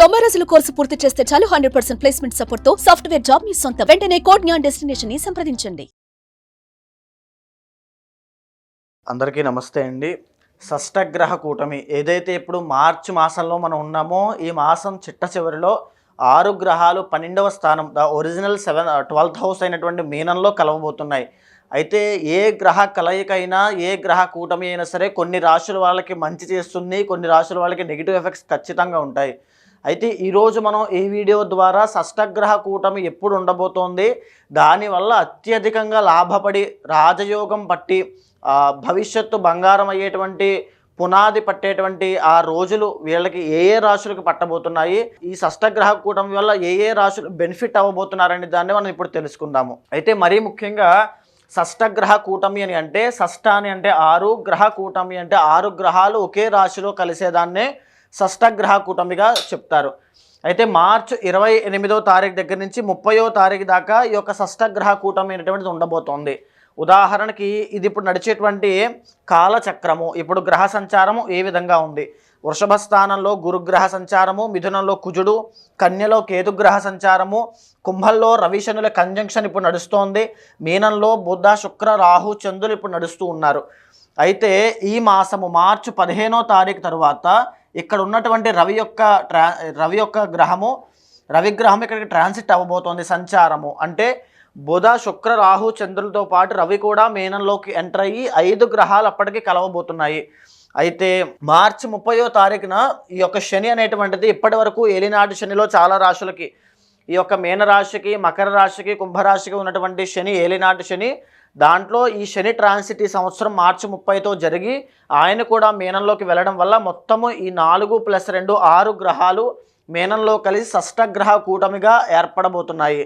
90 రోజుల కోర్సు పూర్తి చేస్తే చాలు 100% ప్లేస్మెంట్ సపోర్ట్ తో సాఫ్ట్వేర్ జాబ్ మీ సొంతం. వెంటనే కోడ్ జ్ఞాన్ డెస్టినేషన్ ని సంప్రదించండి. అందరికీ నమస్తే అండి. షష్టగ్రహ కూటమి ఏదైతే ఇప్పుడు మార్చి మాసంలో మనం ఉన్నామో, ఈ మాసం చిట్ట చివరిలో 6 గ్రహాలు 12వ స్థానం ద ఒరిజినల్ 12th హౌస్ అయినటువంటి మీనంలో కలవబోతున్నాయి. అయితే ఏ గ్రహ కలయికైనా, ఏ గ్రహ కూటమి అయినా సరే కొన్ని రాశుల వాళ్ళకి మంచి చేస్తుంది, కొన్ని రాశుల వాళ్ళకి నెగిటివ్ ఎఫెక్ట్స్ ఖచ్చితంగా ఉంటాయి. అయితే ఈరోజు మనం ఈ వీడియో ద్వారా షష్టగ్రహ కూటమి ఎప్పుడు ఉండబోతోంది, దానివల్ల అత్యధికంగా లాభపడి రాజయోగం పట్టి భవిష్యత్తు బంగారం అయ్యేటువంటి పునాది పట్టేటువంటి ఆ రోజులు వీళ్ళకి ఏ రాశులకు పట్టబోతున్నాయి, ఈ షష్టగ్రహ కూటమి వల్ల ఏ రాశులు బెనిఫిట్ అవ్వబోతున్నారనే దాన్ని మనం ఇప్పుడు తెలుసుకుందాము. అయితే మరీ ముఖ్యంగా షష్టగ్రహ కూటమి అని అంటే, షష్ట అని అంటే 6, గ్రహ కూటమి అంటే 6 గ్రహాలు ఒకే రాశిలో కలిసేదాన్నే షష్టగ్రహ కూటమిగా చెప్తారు. అయితే మార్చి 28వ తారీఖు దగ్గర నుంచి 30వ తారీఖు దాకా ఈ యొక్క షష్టగ్రహ కూటమి అనేటువంటిది ఉండబోతోంది. ఉదాహరణకి ఇది ఇప్పుడు నడిచేటువంటి కాలచక్రము, ఇప్పుడు గ్రహ సంచారము ఏ విధంగా ఉంది. వృషభ స్థానంలో గురుగ్రహ సంచారము, మిథునంలో కుజుడు, కన్యలో కేతుగ్రహ సంచారము, కుంభంలో రవి శనుల కంజంక్షన్ ఇప్పుడు నడుస్తోంది, మీనంలో బుధ శుక్ర రాహు చంద్రులు ఇప్పుడు నడుస్తూ ఉన్నారు. అయితే ఈ మాసము మార్చి 15వ తారీఖు తర్వాత ఇక్కడ ఉన్నటువంటి రవిగ్రహం ఇక్కడికి ట్రాన్సిట్ అవ్వబోతోంది. సంచారము అంటే బుధ శుక్ర రాహు చంద్రులతో పాటు రవి కూడా మీనంలోకి ఎంటర్ అయ్యి 5 గ్రహాలు అప్పటికి కలవబోతున్నాయి. అయితే మార్చి 30వ తారీఖున ఈ యొక్క శని అనేటువంటిది ఇప్పటి వరకు ఏలినాటి శనిలో చాలా రాశులకి, ఈ యొక్క మీనరాశికి, మకర రాశికి, కుంభరాశికి ఉన్నటువంటి శని ఏలినాటి శని, దాంట్లో ఈ శని ట్రాన్సిట్ ఈ సంవత్సరం మార్చి 30తో జరిగి ఆయన కూడా మీనంలోకి వెళ్ళడం వల్ల మొత్తము ఈ 4+2 6 గ్రహాలు మీనంలో కలిసి షష్టగ్రహ కూటమిగా ఏర్పడబోతున్నాయి.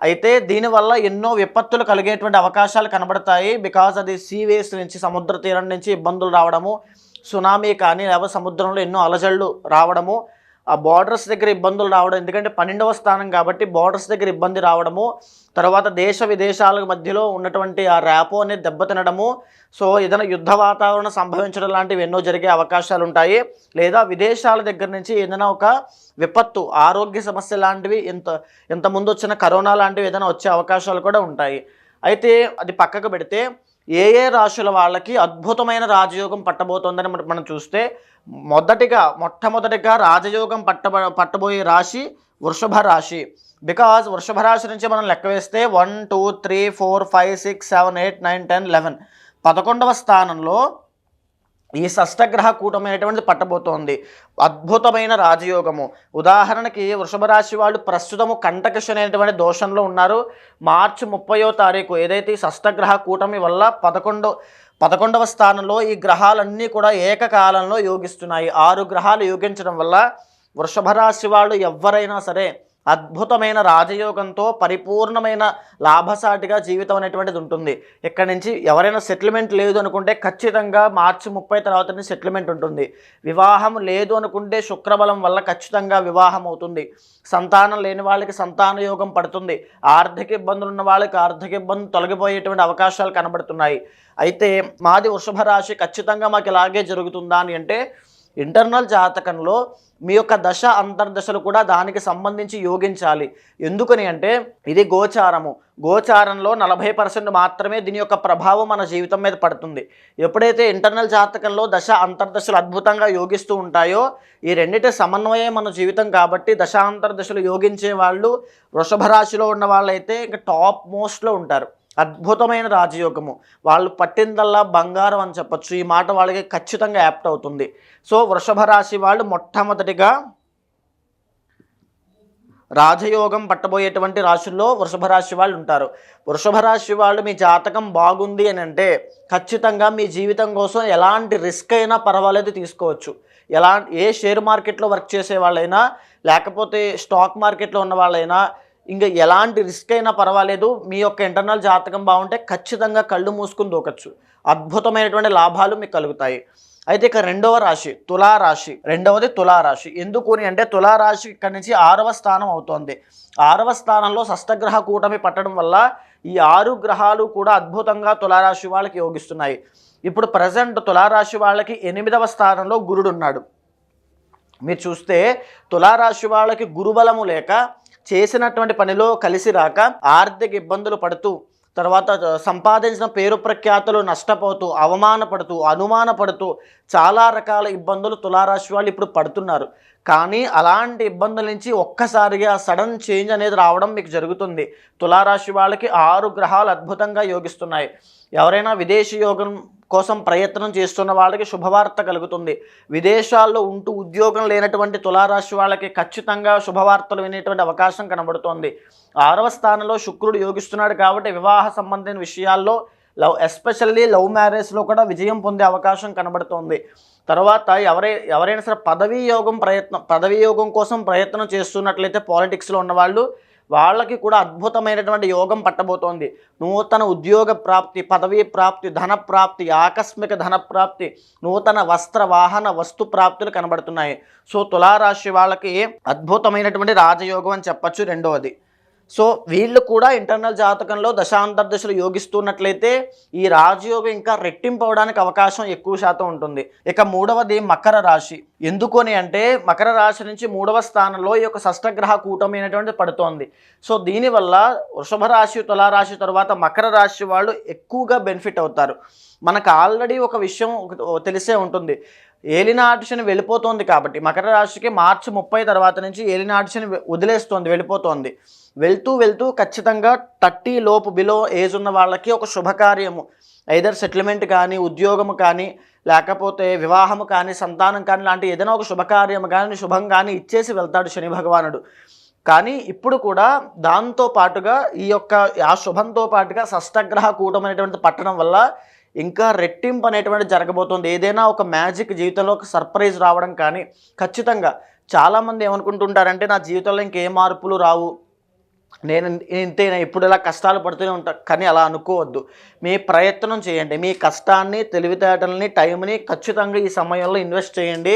అయితే దీనివల్ల ఎన్నో విపత్తులు కలిగేటువంటి అవకాశాలు కనబడతాయి. బికాజ్ అది సీవేస్ నుంచి, సముద్ర తీరం నుంచి ఇబ్బందులు రావడము, సునామీ కానీ లేకపోతే సముద్రంలో ఎన్నో అలజడులు రావడము, ఆ బార్డర్స్ దగ్గర ఇబ్బందులు రావడం, ఎందుకంటే 12వ స్థానం కాబట్టి బార్డర్స్ దగ్గర ఇబ్బంది రావడము, తర్వాత దేశ విదేశాల మధ్యలో ఉన్నటువంటి ఆ ర్యాపో అనేది దెబ్బతినడము, సో ఏదైనా యుద్ధ వాతావరణం సంభవించడం లాంటివి ఎన్నో జరిగే అవకాశాలు ఉంటాయి. లేదా విదేశాల దగ్గర నుంచి ఏదైనా ఒక విపత్తు, ఆరోగ్య సమస్య లాంటివి, ఇంతకుముందు వచ్చిన కరోనా లాంటివి ఏదైనా వచ్చే అవకాశాలు కూడా ఉంటాయి. అయితే అది పక్కకు పెడితే ఏ రాశుల వాళ్ళకి అద్భుతమైన రాజయోగం పట్టబోతోందని మనం చూస్తే, మొట్టమొదటిగా రాజయోగం పట్టబోయే రాశి వృషభ రాశి. బికాజ్ వృషభ రాశి నుంచి మనం లెక్క వేస్తే 1 2 3 4 5 6 7 8 9 10 11 11వ స్థానంలో ఈ షష్టగ్రహ కూటమి అనేటువంటిది పట్టబోతోంది. అద్భుతమైన రాజయోగము. ఉదాహరణకి వృషభ రాశి వాళ్ళు ప్రస్తుతము కంటక శని అనేటువంటి దోషంలో ఉన్నారు. మార్చి 30వ తారీఖు ఏదైతే ఈ షష్టగ్రహ కూటమి వల్ల 11వ స్థానంలో ఈ గ్రహాలన్నీ కూడా ఏకకాలంలో యోగిస్తున్నాయి. 6 గ్రహాలు యోగించడం వల్ల వృషభ రాశి వాళ్ళు ఎవరైనా సరే అద్భుతమైన రాజయోగంతో పరిపూర్ణమైన లాభసాటిగా జీవితం అనేటువంటిది ఉంటుంది. ఇక్కడ నుంచి ఎవరైనా సెటిల్మెంట్ లేదు అనుకుంటే ఖచ్చితంగా మార్చి 30 తర్వాత సెటిల్మెంట్ ఉంటుంది. వివాహం లేదు అనుకుంటే శుక్రబలం వల్ల ఖచ్చితంగా వివాహం అవుతుంది. సంతానం లేని వాళ్ళకి సంతాన యోగం పడుతుంది. ఆర్థిక ఇబ్బందులు ఉన్న వాళ్ళకి ఆర్థిక ఇబ్బందులు తొలగిపోయేటువంటి అవకాశాలు కనబడుతున్నాయి. అయితే మాది వృషభ రాశి, ఖచ్చితంగా మాకు ఇలాగే జరుగుతుందా అని అంటే, ఇంటర్నల్ జాతకంలో మీ యొక్క దశ అంతర్దశలు కూడా దానికి సంబంధించి యోగించాలి. ఎందుకని అంటే ఇది గోచారము. గోచారంలో 40% మాత్రమే దీని యొక్క ప్రభావం మన జీవితం మీద పడుతుంది. ఎప్పుడైతే ఇంటర్నల్ జాతకంలో దశ అంతర్దశలు అద్భుతంగా యోగిస్తూ ఉంటాయో, ఈ రెండింటి సమన్వయం మన జీవితం కాబట్టి దశాంతర్దశలు యోగించే వాళ్ళు వృషభ రాశిలో ఉన్న వాళ్ళైతే ఇంకా టాప్ మోస్ట్లో ఉంటారు. అద్భుతమైన రాజయోగము, వాళ్ళు పట్టిందల్లా బంగారం అని చెప్పచ్చు. ఈ మాట వాళ్ళకి ఖచ్చితంగా యాప్ట్ అవుతుంది. సో వృషభ రాశి వాళ్ళు మొట్టమొదటిగా రాజయోగం పట్టబోయేటువంటి రాశుల్లో వృషభ రాశి వాళ్ళు ఉంటారు. వృషభ రాశి వాళ్ళు మీ జాతకం బాగుంది అని అంటే ఖచ్చితంగా మీ జీవితం కోసం ఎలాంటి రిస్క్ అయినా పర్వాలేదు తీసుకోవచ్చు. ఏ షేర్ మార్కెట్లో వర్క్ చేసే వాళ్ళైనా, లేకపోతే స్టాక్ మార్కెట్లో ఉన్న వాళ్ళైనా, ఇంకా ఎలాంటి రిస్క్ అయినా పర్వాలేదు, మీ యొక్క ఇంటర్నల్ జాతకం బాగుంటే ఖచ్చితంగా కళ్ళు మూసుకుని దూకచ్చు. అద్భుతమైనటువంటి లాభాలు మీకు కలుగుతాయి. అయితే ఇక రెండవ రాశి తులారాశి. రెండవది తులారాశి. ఎందుకు అని అంటే తులారాశి ఇక్కడి నుంచి 6వ స్థానం అవుతోంది. 6వ స్థానంలో షష్టగ్రహ కూటమి పట్టడం వల్ల ఈ 6 గ్రహాలు కూడా అద్భుతంగా తులారాశి వాళ్ళకి యోగిస్తున్నాయి. ఇప్పుడు ప్రజెంట్ తులారాశి వాళ్ళకి 8వ స్థానంలో గురుడు ఉన్నాడు. మీరు చూస్తే తులారాశి వాళ్ళకి గురుబలము లేక చేసినటువంటి పనిలో కలిసి రాక ఆర్థిక ఇబ్బందులు పడుతూ, తర్వాత సంపాదించిన పేరు ప్రఖ్యాతులు నష్టపోతూ, అవమానపడుతూ, అనుమానపడుతూ చాలా రకాల ఇబ్బందులు తులారాశి వాళ్ళు ఇప్పుడు పడుతున్నారు. కానీ అలాంటి ఇబ్బందుల నుంచి ఒక్కసారిగా సడన్ చేంజ్ అనేది రావడం మీకు జరుగుతుంది. తులారాశి వాళ్ళకి 6 గ్రహాలు అద్భుతంగా యోగిస్తున్నాయి. ఎవరైనా విదేశీ యోగం కోసం ప్రయత్నం చేస్తున్న వాళ్ళకి శుభవార్త కలుగుతుంది. విదేశాల్లో ఉంటూ ఉద్యోగం లేనటువంటి తులారాశి వాళ్ళకి ఖచ్చితంగా శుభవార్తలు వినేటువంటి అవకాశం కనబడుతోంది. 6వ స్థానంలో శుక్రుడు యోగిస్తున్నాడు కాబట్టి వివాహ సంబంధించిన విషయాల్లో ఎస్పెషల్లీ లవ్ మ్యారేజ్లో కూడా విజయం పొందే అవకాశం కనబడుతోంది. తర్వాత ఎవరైనా సరే పదవీ యోగం కోసం ప్రయత్నం చేస్తున్నట్లయితే పాలిటిక్స్లో ఉన్నవాళ్ళు, వాళ్ళకి కూడా అద్భుతమైనటువంటి యోగం పట్టబోతోంది. నూతన ఉద్యోగ ప్రాప్తి, పదవీ ప్రాప్తి, ధన ప్రాప్తి, ఆకస్మిక ధన ప్రాప్తి, నూతన వస్త్ర వాహన వస్తు ప్రాప్తులు కనబడుతున్నాయి. సో తులారాశి వాళ్ళకి అద్భుతమైనటువంటి రాజయోగం అని చెప్పచ్చు. రెండవది, సో వీళ్ళు కూడా ఇంటర్నల్ జాతకంలో దశాంతర్దశలు యోగిస్తున్నట్లయితే ఈ రాజయోగం ఇంకా రెట్టింపు అవడానికి అవకాశం ఎక్కువ శాతం ఉంటుంది. ఇక మూడవది మకర రాశి. ఎందుకని అంటే మకర రాశి నుంచి 3వ స్థానంలో ఈ యొక్క షష్టగ్రహ కూటమి అనేటువంటిది పడుతోంది. సో దీనివల్ల వృషభ రాశి, తులారాశి తర్వాత మకర రాశి వాళ్ళు ఎక్కువగా బెనిఫిట్ అవుతారు. మనకు ఆల్రెడీ ఒక విషయం తెలిసే ఉంటుంది, ఏలినాటి శని వెళ్ళిపోతుంది కాబట్టి మకర రాశికి మార్చి 30 తర్వాత నుంచి ఏలినాటి శని వదిలేస్తోంది, వెళ్ళిపోతోంది. వెళ్తూ ఖచ్చితంగా 30 లోపు బిలో ఏజ్ ఉన్న వాళ్ళకి ఒక శుభకార్యము, ఐదర్ సెటిల్మెంట్ కానీ, ఉద్యోగము కానీ, లేకపోతే వివాహము కానీ, సంతానం కానీ లాంటి ఏదైనా ఒక శుభకార్యము కానీ, శుభం కానీ ఇచ్చేసి వెళ్తాడు శని భగవానుడు. కానీ ఇప్పుడు కూడా దాంతో పాటుగా ఆ శుభంతో పాటుగా షష్టగ్రహ కూటమి అనేటువంటి పట్టడం వల్ల ఇంకా రెట్టింపు అనేటువంటి జరగబోతుంది. ఏదైనా ఒక మ్యాజిక్ జీవితంలో ఒక సర్ప్రైజ్ రావడం కానీ ఖచ్చితంగా. చాలామంది ఏమనుకుంటుంటారంటే నా జీవితంలో ఇంకేం మార్పులు రావు, నేను ఇంతేనా, ఇప్పుడు ఇలా కష్టాలు పడుతూనే ఉంటా. కానీ అలా అనుకోవద్దు. మీ ప్రయత్నం చేయండి, మీ కష్టాన్ని, తెలివితేటల్ని, టైంని ఖచ్చితంగా ఈ సమయంలో ఇన్వెస్ట్ చేయండి.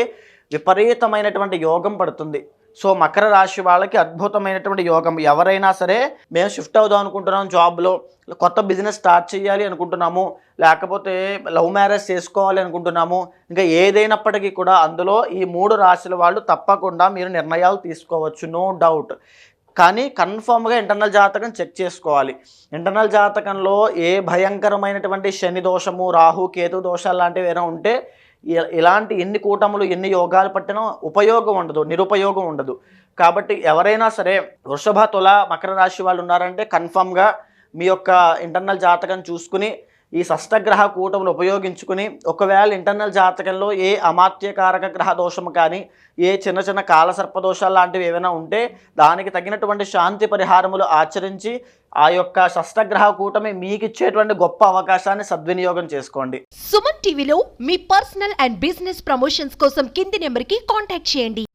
విపరీతమైనటువంటి యోగం పడుతుంది. సో మకర రాశి వాళ్ళకి అద్భుతమైనటువంటి యోగం. ఎవరైనా సరే మేము షిఫ్ట్ అవుదాం అనుకుంటున్నాం, జాబ్లో కొత్త బిజినెస్ స్టార్ట్ చేయాలి అనుకుంటున్నాము, లేకపోతే లవ్ మ్యారేజ్ చేసుకోవాలి అనుకుంటున్నాము, ఇంకా ఏదైనప్పటికీ కూడా అందులో ఈ 3 రాశుల వాళ్ళు తప్పకుండా మీరు నిర్ణయాలు తీసుకోవచ్చు, నో డౌట్. కానీ కన్ఫామ్గా ఇంటర్నల్ జాతకం చెక్ చేసుకోవాలి. ఇంటర్నల్ జాతకంలో ఏ భయంకరమైనటువంటి శని దోషము, రాహు కేతు దోషాలు లాంటివి ఏమైనా ఉంటే ఇలాంటి ఎన్ని కూటములు, ఎన్ని యోగాలు పట్టినా ఉపయోగం ఉండదు, నిరుపయోగం ఉండదు. కాబట్టి ఎవరైనా సరే వృషభ, తుల, మకర రాశి వాళ్ళు ఉన్నారంటే కన్ఫామ్గా మీ యొక్క ఇంటర్నల్ జాతకం చూసుకుని ఈ షష్టగ్రహ కూటములు ఉపయోగించుకుని, ఒకవేళ ఇంటర్నల్ జాతకంలో ఏ అమాత్యకారక గ్రహ దోషము కానీ, ఏ చిన్న కాలసర్ప దోషాలు లాంటివి ఏమైనా ఉంటే దానికి తగినటువంటి శాంతి పరిహారములు ఆచరించి ఆ యొక్క షష్టగ్రహ కూటమి మీకు ఇచ్చేటువంటి గొప్ప అవకాశాన్ని సద్వినియోగం చేసుకోండి. సుమన్ టీవీలో మీ పర్సనల్ అండ్ బిజినెస్ ప్రమోషన్స్ కోసం కింది నెంబర్కి కాంటాక్ట్ చేయండి.